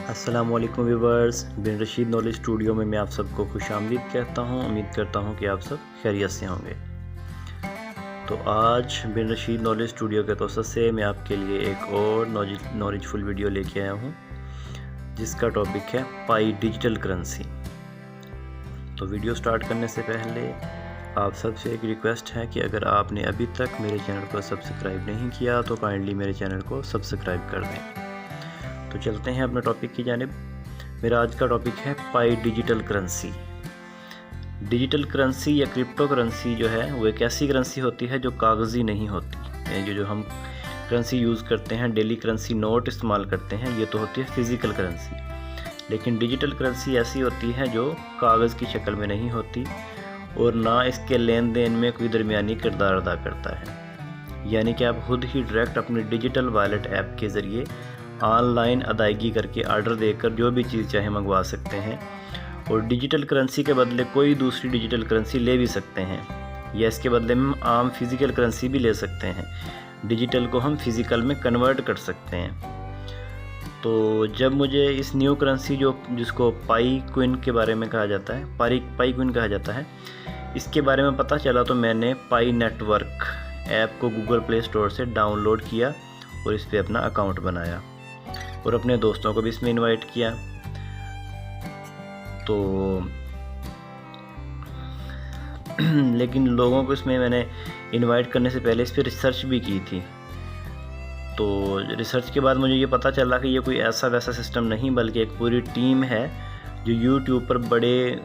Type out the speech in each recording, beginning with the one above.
السلام علیکم ویورز، بن Rashid knowledge studio میں آپ سب کو خوش آمدید کہتا ہوں۔ امید کرتا ہوں کہ آپ سب خیریت سے ہوں گے۔ تو آج بن رشید نالج اسٹوڈیو کے توسط سے میں آپ کے لیے ایک اور نالج فل ویڈیو لے کے آیا ہوں، جس کا ٹاپک ہے پائی ڈیجیٹل کرنسی۔ تو ویڈیو سٹارٹ کرنے سے پہلے آپ سب سے ایک ریکویسٹ ہے کہ اگر آپ نے ابھی تک میرے چینل کو سبسکرائب نہیں کیا تو کائنڈلی میرے چینل کو سبسکرائب کر دیں۔ تو چلتے ہیں اپنے ٹاپک کی جانب۔ میرا آج کا ٹاپک ہے پائی ڈیجیٹل کرنسی۔ ڈیجیٹل کرنسی یا کرپٹو کرنسی جو ہے وہ ایک ایسی کرنسی ہوتی ہے جو کاغذی نہیں ہوتی۔ یعنی جو ہم کرنسی یوز کرتے ہیں، ڈیلی کرنسی نوٹ استعمال کرتے ہیں، یہ تو ہوتی ہے فزیکل کرنسی۔ لیکن ڈیجیٹل کرنسی ایسی ہوتی ہے جو کاغذ کی شکل میں نہیں ہوتی اور نہ اس کے لین دین میں کوئی درمیانی کردار ادا کرتا ہے۔ یعنی کہ آپ خود ہی ڈائریکٹ اپنے ڈیجیٹل والیٹ ایپ کے ذریعے آن لائن ادائیگی کر کے آرڈر دے کر جو بھی چیز چاہے منگوا سکتے ہیں، اور ڈیجیٹل کرنسی کے بدلے کوئی دوسری ڈیجیٹل کرنسی لے بھی سکتے ہیں، یا اس کے بدلے میں عام فزیکل کرنسی بھی لے سکتے ہیں۔ ڈیجیٹل کو ہم فزیکل میں کنورٹ کر سکتے ہیں۔ تو جب مجھے اس نیو کرنسی جس کو پائی کوئن کے بارے میں کہا جاتا ہے، پائی کوئن کہا جاتا ہے، اس کے بارے میں پتہ چلا تو میں نے پائی نیٹ ورک ایپ کو گوگل پلے اسٹور سے ڈاؤن لوڈ کیا اور اس پہ اپنا اکاؤنٹ بنایا اور اپنے دوستوں کو بھی اس میں انوائٹ کیا۔ تو لیکن لوگوں کو اس میں نے انوائٹ کرنے سے پہلے اس پہ ریسرچ بھی کی تھی۔ تو ریسرچ کے بعد مجھے یہ پتہ چلا کہ یہ کوئی ایسا ویسا سسٹم نہیں، بلکہ ایک پوری ٹیم ہے جو یوٹیوب پر بڑے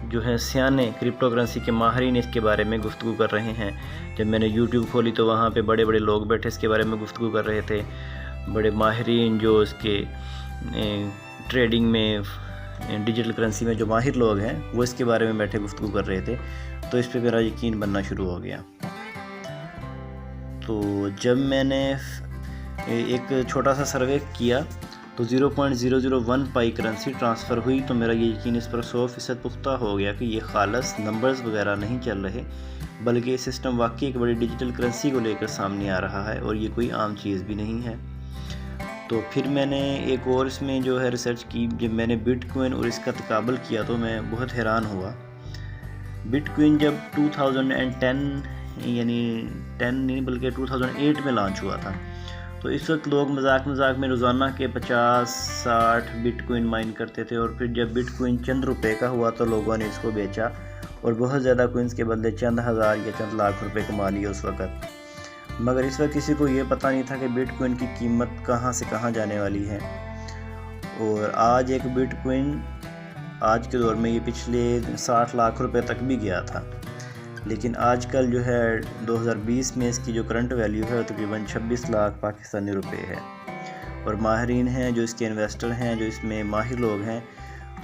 جو ہیں سیانے کرپٹو کرنسی کے ماہرین اس کے بارے میں گفتگو کر رہے ہیں۔ جب میں نے یوٹیوب کھولی تو وہاں پہ بڑے بڑے لوگ بیٹھے اس کے بارے میں گفتگو کر رہے تھے۔ بڑے ماہرین جو اس کے ٹریڈنگ میں، ڈیجیٹل کرنسی میں جو ماہر لوگ ہیں، وہ اس کے بارے میں بیٹھے گفتگو کر رہے تھے۔ تو اس پہ میرا یقین بننا شروع ہو گیا۔ تو جب میں نے ایک چھوٹا سا سروے کیا تو 0.001 پائی کرنسی ٹرانسفر ہوئی، تو میرا یہ یقین اس پر 100% پختہ ہو گیا کہ یہ خالص نمبرز وغیرہ نہیں چل رہے، بلکہ یہ سسٹم واقعی ایک بڑی ڈیجیٹل کرنسی کو لے کر سامنے آ رہا ہے، اور یہ کوئی عام چیز بھی نہیں ہے۔ تو پھر میں نے ایک اور اس میں جو ہے ریسرچ کی۔ جب میں نے بٹ کوئن اور اس کا تقابل کیا تو میں بہت حیران ہوا۔ بٹ کوئن جب 2010 یعنی 10 نہیں بلکہ 2008 میں لانچ ہوا تھا، تو اس وقت لوگ مذاق میں روزانہ کے 50-60 بٹ کوئن مائن کرتے تھے، اور پھر جب بٹ کوئن چند روپے کا ہوا تو لوگوں نے اس کو بیچا اور بہت زیادہ کوئنس کے بدلے چند ہزار یا چند لاکھ روپے کما لیے اس وقت۔ مگر اس وقت کسی کو یہ پتہ نہیں تھا کہ بٹ کوئن کی قیمت کہاں سے کہاں جانے والی ہے، اور آج ایک بٹ کوئن آج کے دور میں یہ پچھلے 60 لاکھ روپے تک بھی گیا تھا۔ لیکن آج کل جو ہے 2020 میں اس کی جو کرنٹ ویلیو ہے تقریباً 26 لاکھ پاکستانی روپے ہے، اور ماہرین ہیں جو اس کے انویسٹر ہیں، جو اس میں ماہر لوگ ہیں،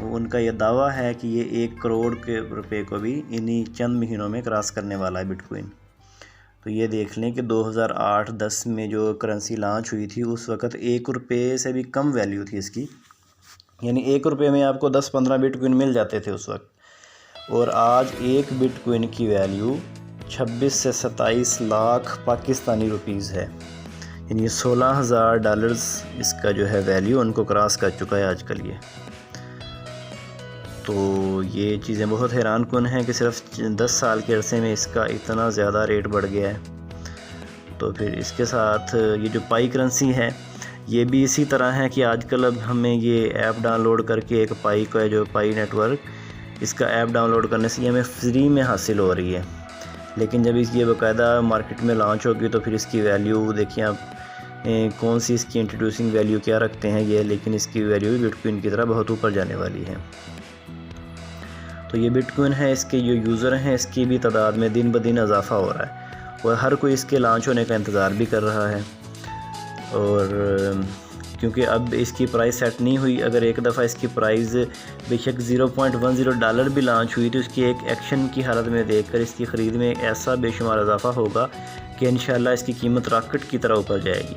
ان کا یہ دعویٰ ہے کہ یہ 1 کروڑ کے روپے کو بھی انہی چند مہینوں میں کراس کرنے والا ہے بٹ کوئن۔ تو یہ دیکھ لیں کہ 2008-10 میں جو کرنسی لانچ ہوئی تھی اس وقت 1 روپے سے بھی کم ویلیو تھی اس کی، یعنی 1 روپے میں آپ کو 10-15 بٹ کوئن مل جاتے تھے اس وقت، اور آج 1 بٹ کوئن کی ویلیو 26 سے 27 لاکھ پاکستانی روپیز ہے، یعنی $16,000 اس کا جو ہے ویلیو ان کو کراس کر چکا ہے آج کل یہ۔ تو یہ چیزیں بہت حیران کن ہیں کہ صرف 10 سال کے عرصے میں اس کا اتنا زیادہ ریٹ بڑھ گیا ہے۔ تو پھر اس کے ساتھ یہ جو پائی کرنسی ہے یہ بھی اسی طرح ہے کہ آج کل اب ہمیں یہ ایپ ڈاؤن لوڈ کر کے ایک پائی کا جو پائی نیٹ ورک، اس کا ایپ ڈاؤن لوڈ کرنے سے یہ ہمیں فری میں حاصل ہو رہی ہے۔ لیکن جب اس یہ باقاعدہ مارکیٹ میں لانچ ہوگی تو پھر اس کی ویلیو دیکھیں آپ، کون سی اس کی انٹروڈیوسنگ ویلیو کیا رکھتے ہیں یہ، لیکن اس کی ویلیو بھی بٹ کوئن کی طرح بہت اوپر جانے والی ہے۔ تو یہ بٹ کوئن ہے، اس کے جو یوزر ہیں اس کی بھی تعداد میں دن بدن اضافہ ہو رہا ہے، اور ہر کوئی اس کے لانچ ہونے کا انتظار بھی کر رہا ہے۔ اور کیونکہ اب اس کی پرائز سیٹ نہیں ہوئی، اگر ایک دفعہ اس کی پرائز بے شک $0.10 بھی لانچ ہوئی تو اس کی ایک ایکشن کی حالت میں دیکھ کر اس کی خرید میں ایسا بے شمار اضافہ ہوگا کہ انشاءاللہ اس کی قیمت راکٹ کی طرح اوپر جائے گی،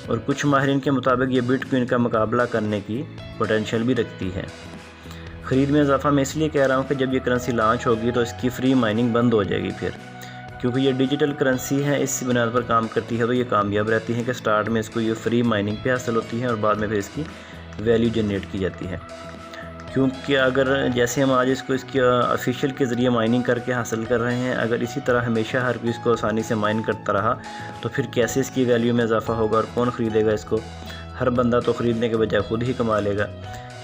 اور کچھ ماہرین کے مطابق یہ بٹ کوئن کا مقابلہ کرنے کی پوٹینشیل بھی رکھتی ہے۔ خرید میں اضافہ میں اس لیے کہہ رہا ہوں کہ جب یہ کرنسی لانچ ہوگی تو اس کی فری مائننگ بند ہو جائے گی پھر، کیونکہ یہ ڈیجیٹل کرنسی ہے، اس بنیاد پر کام کرتی ہے، تو یہ کامیاب رہتی ہے کہ سٹارٹ میں اس کو یہ فری مائننگ پہ حاصل ہوتی ہے اور بعد میں پھر اس کی ویلیو جنریٹ کی جاتی ہے، کیونکہ اگر جیسے ہم آج اس کی آفیشیل کے ذریعے مائننگ کر کے حاصل کر رہے ہیں، اگر اسی طرح ہمیشہ ہر کوئی اس کو آسانی سے مائن کرتا رہا تو پھر کیسے اس کی ویلیو میں اضافہ ہوگا اور کون خریدے گا اس کو؟ ہر بندہ تو خریدنے کے بجائے خود ہی کما لے گا۔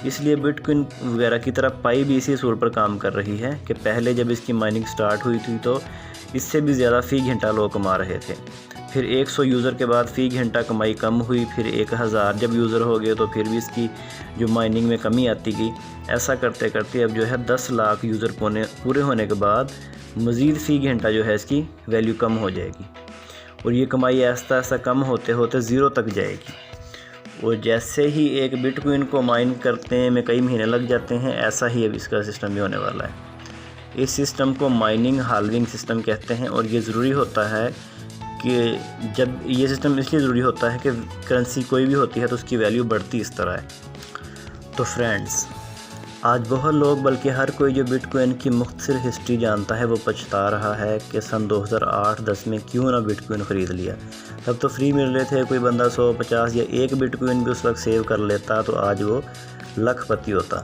اس لیے بٹ کوئن وغیرہ کی طرح پائی بھی اسی اصول پر کام کر رہی ہے کہ پہلے جب اس کی مائننگ سٹارٹ ہوئی تھی تو اس سے بھی زیادہ فی گھنٹہ لوگ کما رہے تھے، پھر 100 یوزر کے بعد فی گھنٹہ کمائی کم ہوئی، پھر 1000 جب یوزر ہو گئے تو پھر بھی اس کی جو مائننگ میں کمی آتی گئی۔ ایسا کرتے کرتے اب جو ہے 10 لاکھ یوزر پورے ہونے کے بعد مزید فی گھنٹہ جو ہے اس کی ویلیو کم ہو جائے گی، اور یہ کمائی آہستہ آہستہ کم ہوتے ہوتے 0 تک جائے گی۔ اور جیسے ہی ایک بٹ کوئن کو مائن کرتے میں کئی مہینے لگ جاتے ہیں، ایسا ہی اب اس کا سسٹم بھی ہونے والا ہے۔ اس سسٹم کو مائننگ ہالوینگ سسٹم کہتے ہیں، اور یہ ضروری ہوتا ہے کہ جب یہ سسٹم اس لیے ضروری ہوتا ہے کہ کرنسی کوئی بھی ہوتی ہے تو اس کی ویلیو بڑھتی اس طرح ہے۔ تو فرینڈز، آج بہت لوگ بلکہ ہر کوئی جو بٹ کوئن کی مختصر ہسٹری جانتا ہے وہ پچھتا رہا ہے کہ سن 2008-10 میں کیوں نہ بٹ کوئن خرید لیا۔ تب تو فری مل رہے تھے، کوئی بندہ 150 یا 1 بٹ کوئن بھی اس وقت سیو کر لیتا تو آج وہ لکھ پتی ہوتا۔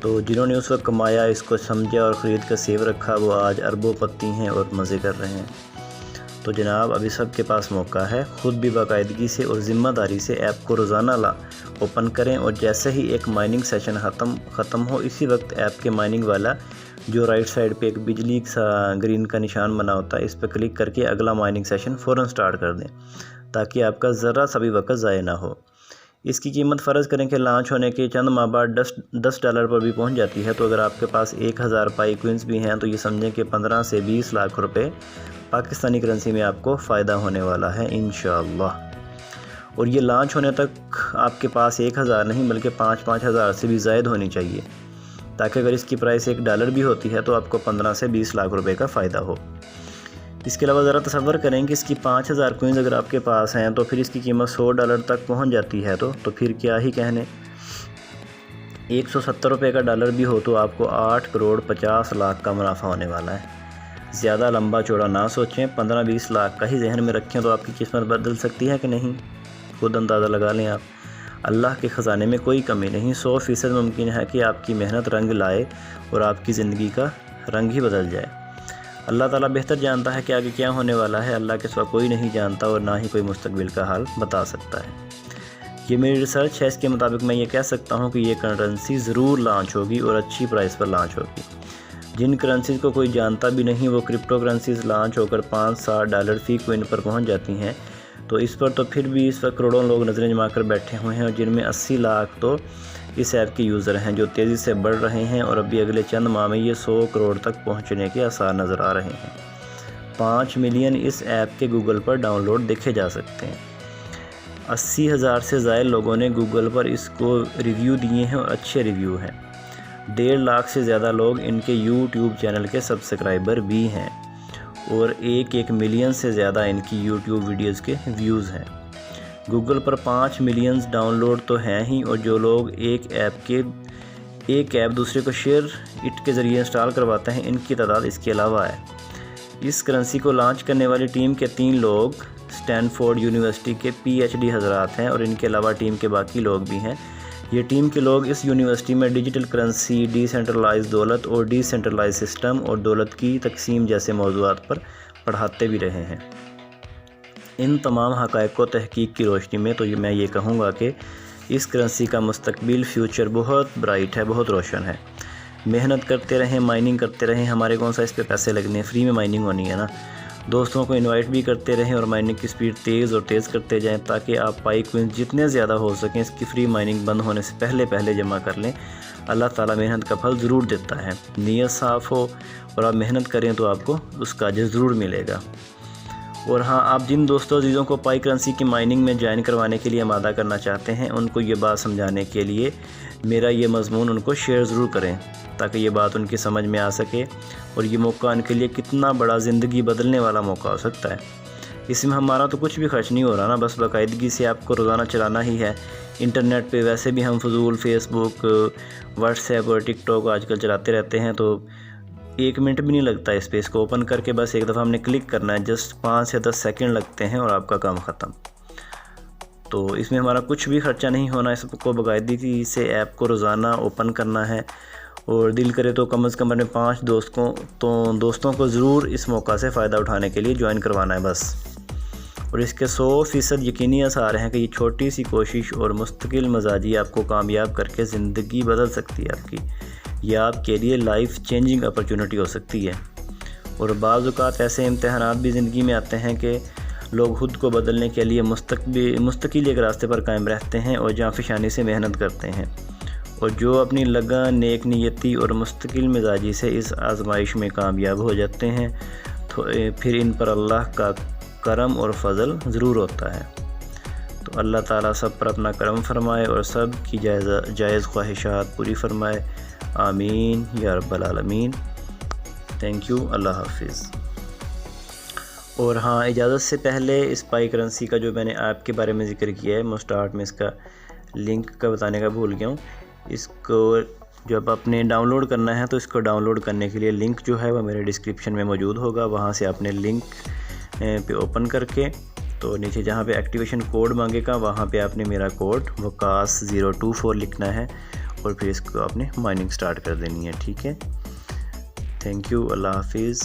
تو جنہوں نے اس وقت کمایا، اس کو سمجھا اور خرید کر سیو رکھا، وہ آج اربوں پتی ہیں اور مزے کر رہے ہیں۔ تو جناب، ابھی سب کے پاس موقع ہے، خود بھی باقاعدگی سے اور ذمہ داری سے ایپ کو روزانہ اوپن کریں، اور جیسے ہی ایک مائننگ سیشن ختم ہو، اسی وقت ایپ کے مائننگ والا جو رائٹ سائڈ پہ ایک بجلی سا گرین کا نشان بنا ہوتا ہے، اس پہ کلک کر کے اگلا مائننگ سیشن فوراً سٹارٹ کر دیں، تاکہ آپ کا ذرا سا بھی وقت ضائع نہ ہو۔ اس کی قیمت فرض کریں کہ لانچ ہونے کے چند ماہ بعد $10 پر بھی پہنچ جاتی ہے، تو اگر آپ کے پاس 1000 پائی کوئنز بھی ہیں تو یہ سمجھیں کہ 15 سے 20 لاکھ روپے پاکستانی کرنسی میں آپ کو فائدہ ہونے والا ہے انشاءاللہ۔ اور یہ لانچ ہونے تک آپ کے پاس 1000 نہیں بلکہ 5,000 سے بھی زائد ہونی چاہیے، تاکہ اگر اس کی پرائس $1 بھی ہوتی ہے تو آپ کو 15 سے 20 لاکھ روپے کا فائدہ ہو۔ اس کے علاوہ ذرا تصور کریں کہ اس کی 5000 کوئنز اگر آپ کے پاس ہیں تو پھر اس کی قیمت $100 تک پہنچ جاتی ہے، تو پھر کیا ہی کہنے۔ 170 روپے کا ڈالر بھی ہو تو آپ کو 8 کروڑ 50 لاکھ کا منافع ہونے والا ہے۔ زیادہ لمبا چوڑا نہ سوچیں، 15-20 لاکھ کا ہی ذہن میں رکھیں تو آپ کی قسمت بدل سکتی ہے کہ نہیں، خود اندازہ لگا لیں آپ۔ اللہ کے خزانے میں کوئی کمی نہیں، 100% ممکن ہے کہ آپ کی محنت رنگ لائے اور آپ کی زندگی کا رنگ ہی بدل جائے۔ اللہ تعالیٰ بہتر جانتا ہے کہ آگے کیا ہونے والا ہے، اللہ کے سوا کوئی نہیں جانتا اور نہ ہی کوئی مستقبل کا حال بتا سکتا ہے۔ یہ میری ریسرچ ہے، اس کے مطابق میں یہ کہہ سکتا ہوں کہ یہ کرنسی ضرور لانچ ہوگی اور اچھی پرائس پر لانچ ہوگی۔ جن کرنسیز کو کوئی جانتا بھی نہیں وہ کرپٹو کرنسیز لانچ ہو کر $5-7 فی کوئن پر پہنچ جاتی ہیں، تو اس پر تو پھر بھی اس وقت کروڑوں لوگ نظریں جما کر بیٹھے ہوئے ہیں، اور جن میں 80 لاکھ تو اس ایپ کے یوزر ہیں جو تیزی سے بڑھ رہے ہیں، اور ابھی اگلے چند ماہ میں یہ 100 کروڑ تک پہنچنے کے آثار نظر آ رہے ہیں۔ 5 ملین اس ایپ کے گوگل پر ڈاؤن لوڈ دیکھے جا سکتے ہیں۔ 80,000 سے زائد لوگوں نے گوگل پر اس کو ریویو دیے ہیں اور اچھے ریویو ہیں۔ 1.5 لاکھ سے زیادہ لوگ ان کے یوٹیوب چینل کے سبسکرائبر بھی ہیں، اور 1 ملین سے زیادہ ان کی یوٹیوب ویڈیوز کے ویوز ہیں۔ گوگل پر 5 ملین ڈاؤن لوڈ تو ہیں ہی، اور جو لوگ ایک ایپ دوسرے کو شیئر اٹ کے ذریعے انسٹال کرواتے ہیں، ان کی تعداد اس کے علاوہ ہے۔ اس کرنسی کو لانچ کرنے والی ٹیم کے 3 لوگ اسٹینفورڈ یونیورسٹی کے PhD حضرات ہیں، اور ان کے علاوہ ٹیم کے باقی لوگ بھی ہیں۔ یہ ٹیم کے لوگ اس یونیورسٹی میں ڈیجیٹل کرنسی، ڈی سینٹرلائز دولت اور ڈی سینٹرلائز سسٹم اور دولت کی تقسیم جیسے موضوعات پر پڑھاتے بھی رہے ہیں۔ ان تمام حقائق کو تحقیق کی روشنی میں تو میں یہ کہوں گا کہ اس کرنسی کا مستقبل فیوچر بہت برائٹ ہے، بہت روشن ہے۔ محنت کرتے رہیں، مائننگ کرتے رہیں، ہمارے کون سا اس پہ پیسے لگنے ہیں، فری میں مائننگ ہونی ہے نا۔ دوستوں کو انوائٹ بھی کرتے رہیں اور مائننگ کی سپیڈ تیز اور تیز کرتے جائیں، تاکہ آپ پائی کوئنز جتنے زیادہ ہو سکیں اس کی فری مائننگ بند ہونے سے پہلے جمع کر لیں۔ اللہ تعالیٰ محنت کا پھل ضرور دیتا ہے، نیت صاف ہو اور آپ محنت کریں تو آپ کو اس کا اجر ضرور ملے گا۔ اور ہاں، آپ جن دوستوں عزیزوں کو پائی کرنسی کی مائننگ میں جوائن کروانے کے لیے آمادہ کرنا چاہتے ہیں، ان کو یہ بات سمجھانے کے لیے میرا یہ مضمون ان کو شیئر ضرور کریں، تاکہ یہ بات ان کی سمجھ میں آ سکے، اور یہ موقع ان کے لیے کتنا بڑا زندگی بدلنے والا موقع ہو سکتا ہے۔ اس میں ہمارا تو کچھ بھی خرچ نہیں ہو رہا نا، بس باقاعدگی سے آپ کو روزانہ چلانا ہی ہے۔ انٹرنیٹ پہ ویسے بھی ہم فضول فیس بک، واٹس ایپ اور ٹک ٹاک آج کل چلاتے رہتے ہیں، تو 1 منٹ بھی نہیں لگتا اس پہ، اس کو اوپن کر کے بس ایک دفعہ ہم نے کلک کرنا ہے، جسٹ 5 سے 10 سیکنڈ لگتے ہیں اور آپ کا کام ختم۔ تو اس میں ہمارا کچھ بھی خرچہ نہیں ہونا، اس کو باقاعدگی سے ایپ کو روزانہ اوپن کرنا ہے، اور دل کرے تو کم از کم اپنے 5 دوستوں کو ضرور اس موقع سے فائدہ اٹھانے کے لیے جوائن کروانا ہے بس۔ اور اس کے 100% یقینی آثار ہیں کہ یہ چھوٹی سی کوشش اور مستقل مزاجی آپ کو کامیاب کر کے زندگی بدل سکتی ہے آپ کی، یہ آپ کے لیے لائف چینجنگ اپرچونٹی ہو سکتی ہے۔ اور بعض اوقات ایسے امتحانات بھی زندگی میں آتے ہیں کہ لوگ خود کو بدلنے کے لیے مستقل ایک راستے پر قائم رہتے ہیں اور جاں فشانی سے محنت کرتے ہیں، اور جو اپنی لگن، نیک نیتی اور مستقل مزاجی سے اس آزمائش میں کامیاب ہو جاتے ہیں تو پھر ان پر اللہ کا کرم اور فضل ضرور ہوتا ہے۔ تو اللہ تعالیٰ سب پر اپنا کرم فرمائے اور سب کی جائز خواہشات پوری فرمائے، آمین یا رب العالمین۔ تھینک یو، اللہ حافظ۔ اور ہاں، اجازت سے پہلے اس پائی کرنسی کا جو میں نے ایپ کے بارے میں ذکر کیا ہے، اسٹارٹ میں اس کا لنک کا بتانے کا بھول گیا ہوں۔ اس کو جب آپ نے ڈاؤن لوڈ کرنا ہے تو اس کو ڈاؤن لوڈ کرنے کے لیے لنک جو ہے وہ میرے ڈسکرپشن میں موجود ہوگا، وہاں سے آپ نے لنک پہ اوپن کر کے تو نیچے جہاں پہ ایکٹیویشن کوڈ مانگے گا وہاں پہ آپ نے میرا کوڈ وقاص 024 لکھنا ہے، اور پھر اس کو آپ نے مائننگ سٹارٹ کر دینی ہے، ٹھیک ہے۔ تھینک یو، اللہ حافظ۔